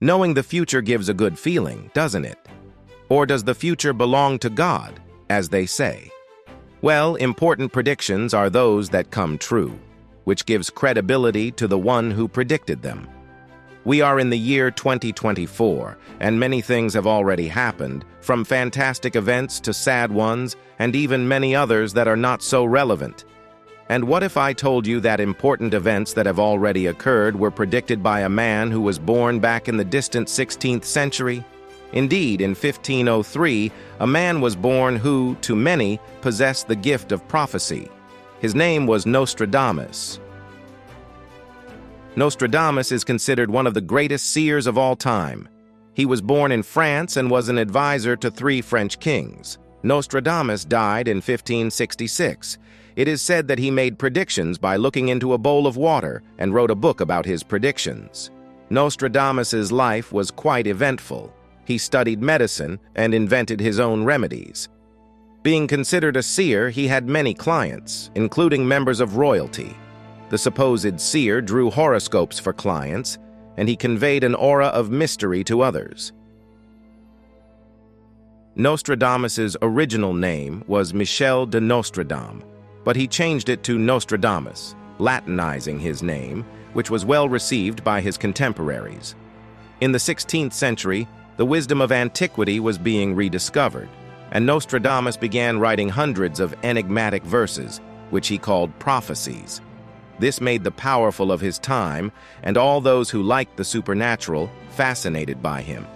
Knowing the future gives a good feeling, doesn't it? Or does the future belong to God, as they say? Well, important predictions are those that come true, which gives credibility to the one who predicted them. We are in the year 2024, and many things have already happened, from fantastic events to sad ones, and even many others that are not so relevant. And what if I told you that important events that have already occurred were predicted by a man who was born back in the distant 16th century? Indeed, in 1503, a man was born who, to many, possessed the gift of prophecy. His name was Nostradamus. Nostradamus is considered one of the greatest seers of all time. He was born in France and was an advisor to 3 French kings. Nostradamus died in 1566. It is said that he made predictions by looking into a bowl of water and wrote a book about his predictions. Nostradamus's life was quite eventful. He studied medicine and invented his own remedies. Being considered a seer, he had many clients, including members of royalty. The supposed seer drew horoscopes for clients, and he conveyed an aura of mystery to others. Nostradamus's original name was Michel de Nostradam, but he changed it to Nostradamus, Latinizing his name, which was well received by his contemporaries. In the 16th century, the wisdom of antiquity was being rediscovered, and Nostradamus began writing hundreds of enigmatic verses, which he called prophecies. This made the powerful of his time, and all those who liked the supernatural, fascinated by him.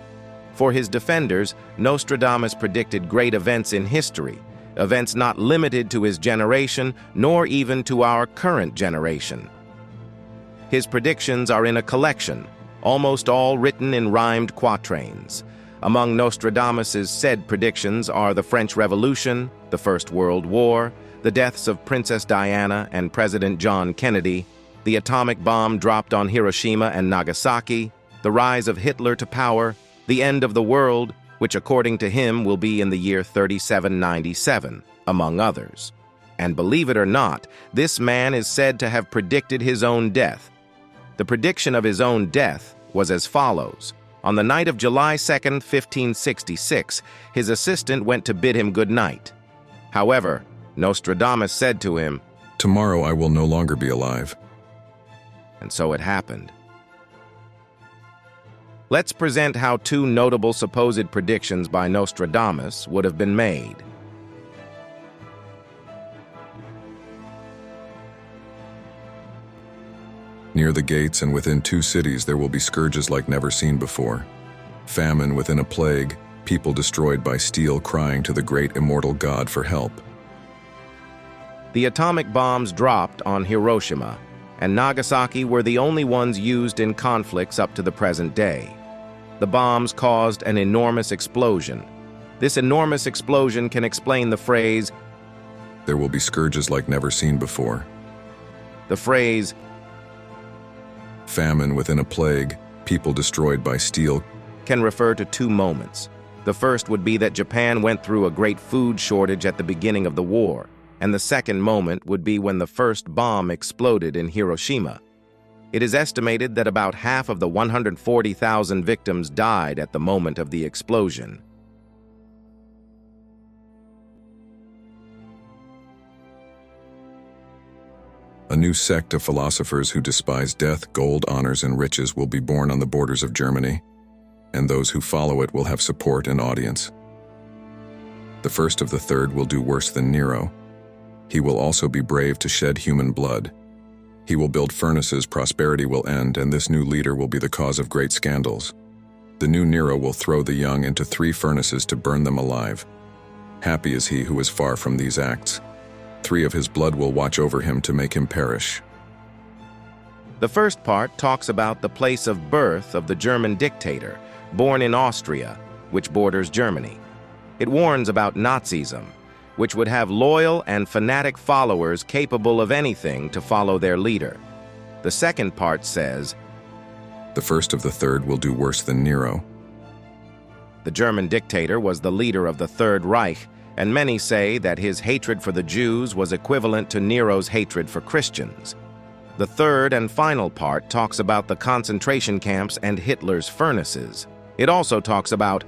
For his defenders, Nostradamus predicted great events in history, events not limited to his generation, nor even to our current generation. His predictions are in a collection, almost all written in rhymed quatrains. Among Nostradamus's said predictions are the French Revolution, the First World War, the deaths of Princess Diana and President John Kennedy, the atomic bomb dropped on Hiroshima and Nagasaki, the rise of Hitler to power, the end of the world, which according to him will be in the year 3797, among others. And believe it or not, this man is said to have predicted his own death. The prediction of his own death was as follows. On the night of July 2nd, 1566, his assistant went to bid him good night. However, Nostradamus said to him, "Tomorrow I will no longer be alive." And so it happened. Let's present how 2 notable supposed predictions by Nostradamus would have been made. Near the gates and within 2 cities there will be scourges like never seen before. Famine within a plague, people destroyed by steel crying to the great immortal God for help. The atomic bombs dropped on Hiroshima, and Nagasaki were the only ones used in conflicts up to the present day. The bombs caused an enormous explosion. This enormous explosion can explain the phrase, "There will be scourges like never seen before." The phrase, "Famine within a plague, people destroyed by steel," can refer to 2 moments. The first would be that Japan went through a great food shortage at the beginning of the war, and the second moment would be when the first bomb exploded in Hiroshima. It is estimated that about half of the 140,000 victims died at the moment of the explosion. A new sect of philosophers who despise death, gold, honors, and riches will be born on the borders of Germany, and those who follow it will have support and audience. The first of the third will do worse than Nero. He will also be brave to shed human blood. He will build furnaces, prosperity will end, and this new leader will be the cause of great scandals. The new Nero will throw the young into 3 furnaces to burn them alive. Happy is he who is far from these acts. 3 of his blood will watch over him to make him perish. The first part talks about the place of birth of the German dictator, born in Austria, which borders Germany. It warns about Nazism, which would have loyal and fanatic followers capable of anything to follow their leader. The second part says, "The first of the third will do worse than Nero." The German dictator was the leader of the Third Reich, and many say that his hatred for the Jews was equivalent to Nero's hatred for Christians. The third and final part talks about the concentration camps and Hitler's furnaces. It also talks about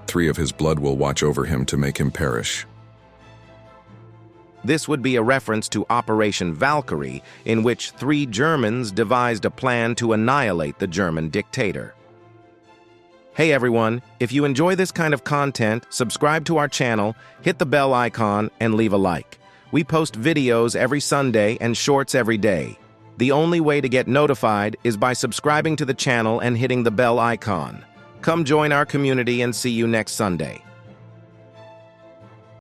3 of his blood will watch over him to make him perish. This would be a reference to Operation Valkyrie, in which 3 Germans devised a plan to annihilate the German dictator. Hey everyone, if you enjoy this kind of content, subscribe to our channel, hit the bell icon, and leave a like. We post videos every Sunday and shorts every day. The only way to get notified is by subscribing to the channel and hitting the bell icon. Come join our community and see you next Sunday.